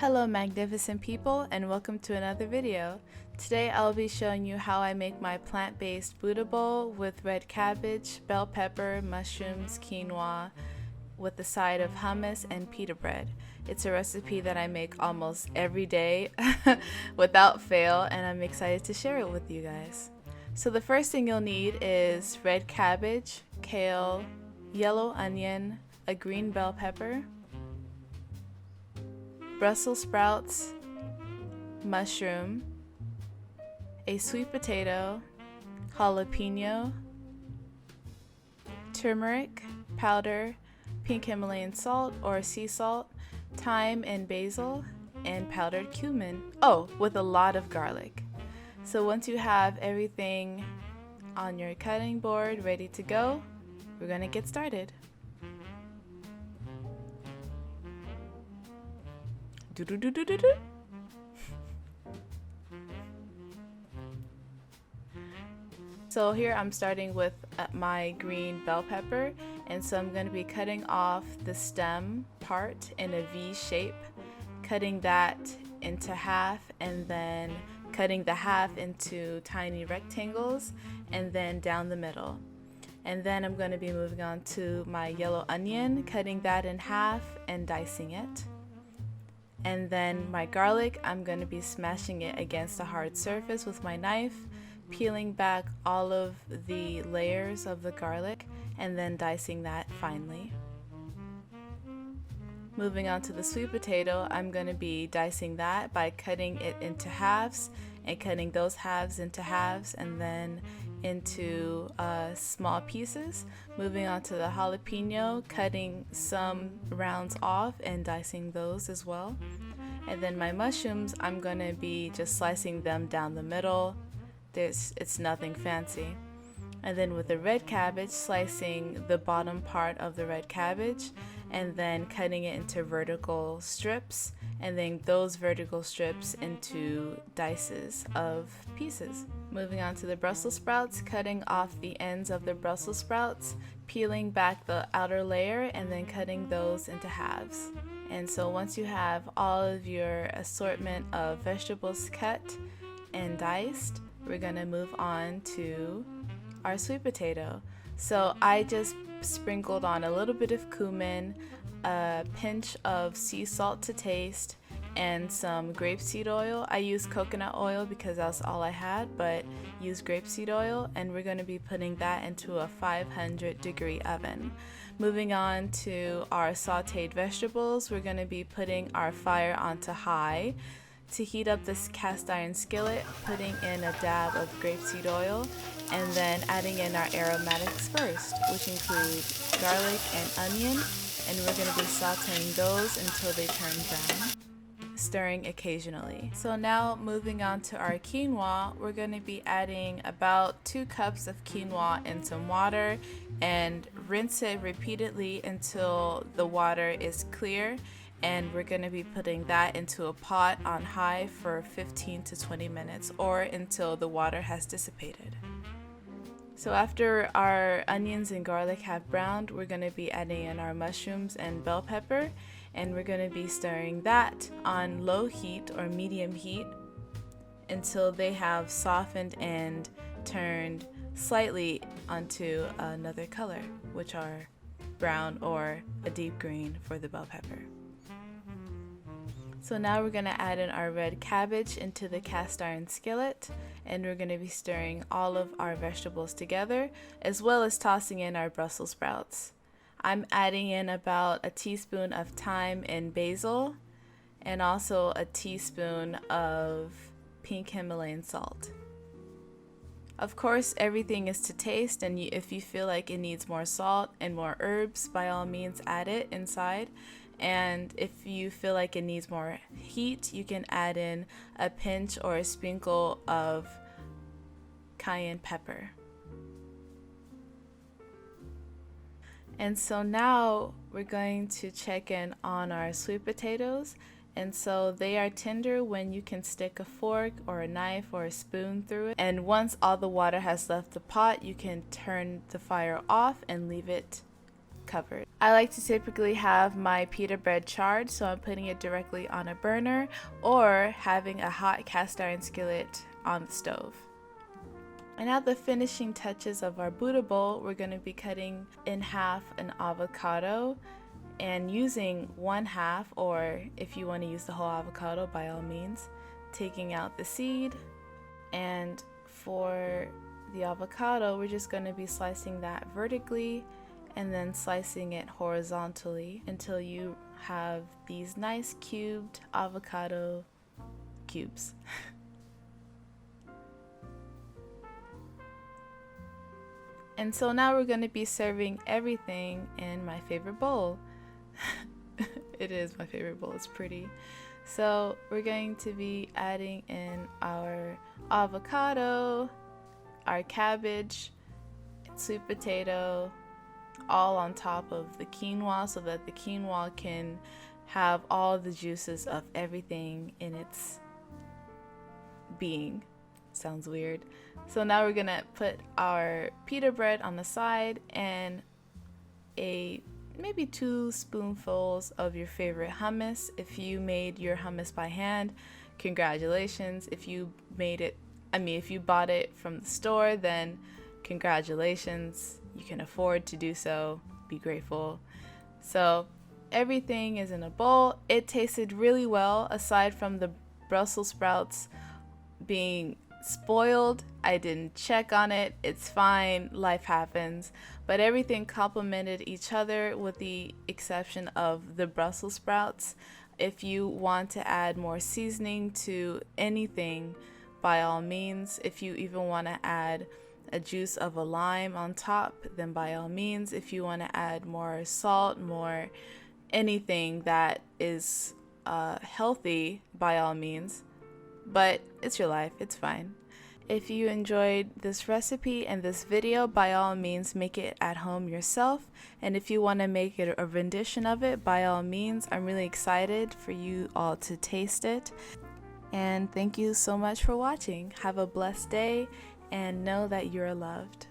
Hello magnificent people, and welcome to another video. Today I'll be showing you how I make my plant-based Buddha bowl with red cabbage, bell pepper, mushrooms, quinoa, with a side of hummus and pita bread. It's a recipe that I make almost every day without fail, and I'm excited to share it with you guys. So the first thing you'll need is red cabbage, kale, yellow onion, a green bell pepper, Brussels sprouts, mushroom, a sweet potato, jalapeno, turmeric powder, pink Himalayan salt or sea salt, thyme and basil, and powdered cumin. Oh, with a lot of garlic. So once you have everything on your cutting board ready to go, we're gonna get started. So here I'm starting with my green bell pepper, and so I'm going to be cutting off the stem part in a V shape, cutting that into half, and then cutting the half into tiny rectangles, and then down the middle. And then I'm going to be moving on to my yellow onion, cutting that in half and dicing it. And then my garlic, I'm going to be smashing it against a hard surface with my knife, peeling back all of the layers of the garlic, and then dicing that finely. Moving on to the sweet potato, I'm going to be dicing that by cutting it into halves and cutting those halves into halves and then into small pieces. Moving on to the jalapeno, cutting some rounds off and dicing those as well. And then my mushrooms, I'm going to be just slicing them down the middle. It's nothing fancy. And then with the red cabbage, slicing the bottom part of the red cabbage and then cutting it into vertical strips, and then those vertical strips into dices of pieces. Moving on to the Brussels sprouts, cutting off the ends of the Brussels sprouts, peeling back the outer layer, and then cutting those into halves. And so once you have all of your assortment of vegetables cut and diced, we're gonna move on to our sweet potato. So I just sprinkled on a little bit of cumin, a pinch of sea salt to taste, and some grapeseed oil. I used coconut oil because that's all I had, but use grapeseed oil, and we're going to be putting that into a 500-degree oven. Moving on to our sauteed vegetables, we're going to be putting our fire onto high. To heat up this cast iron skillet, putting in a dab of grapeseed oil, and then adding in our aromatics first, which include garlic and onion, and we're going to be sauteing those until they turn brown, stirring occasionally. So now moving on to our quinoa, we're going to be adding about 2 cups of quinoa in some water and rinse it repeatedly until the water is clear. And we're going to be putting that into a pot on high for 15 to 20 minutes or until the water has dissipated. So after our onions and garlic have browned, we're going to be adding in our mushrooms and bell pepper, and we're going to be stirring that on low heat or medium heat until they have softened and turned slightly onto another color, which are brown or a deep green for the bell pepper. So now we're going to add in our red cabbage into the cast iron skillet, and we're going to be stirring all of our vegetables together, as well as tossing in our Brussels sprouts. I'm adding in about a teaspoon of thyme and basil, and also a teaspoon of pink Himalayan salt. Of course, everything is to taste, and if you feel like it needs more salt and more herbs, by all means add it inside. And if you feel like it needs more heat, you can add in a pinch or a sprinkle of cayenne pepper. And so now we're going to check in on our sweet potatoes. And so they are tender when you can stick a fork or a knife or a spoon through it. And once all the water has left the pot, you can turn the fire off and leave it covered. I like to typically have my pita bread charred, so I'm putting it directly on a burner or having a hot cast iron skillet on the stove. And now the finishing touches of our Buddha bowl, we're going to be cutting in half an avocado and using 1/2, or if you want to use the whole avocado, by all means, taking out the seed. And for the avocado, we're just going to be slicing that vertically and then slicing it horizontally until you have these nice cubed avocado cubes. And so now we're going to be serving everything in my favorite bowl. It is my favorite bowl, it's pretty. So we're going to be adding in our avocado, our cabbage, sweet potato, all on top of the quinoa so that the quinoa can have all the juices of everything in its being. Sounds weird. So now we're gonna put our pita bread on the side and maybe 2 spoonfuls of your favorite hummus. If you made your hummus by hand, congratulations. If you bought it from the store, then congratulations. You can afford to do so. Be grateful. So everything is in a bowl. It tasted really well, aside from the Brussels sprouts being spoiled. I didn't check on it. It's fine. Life happens. But everything complemented each other with the exception of the Brussels sprouts. If you want to add more seasoning to anything, by all means. If you even want to add a juice of a lime on top, then by all means. If you want to add more salt, more anything that is healthy, by all means. But it's your life, it's fine. If you enjoyed this recipe and this video, by all means make it at home yourself. And if you want to make it a rendition of it, by all means. I'm really excited for you all to taste it. And thank you so much for watching. Have a blessed day and know that you're loved.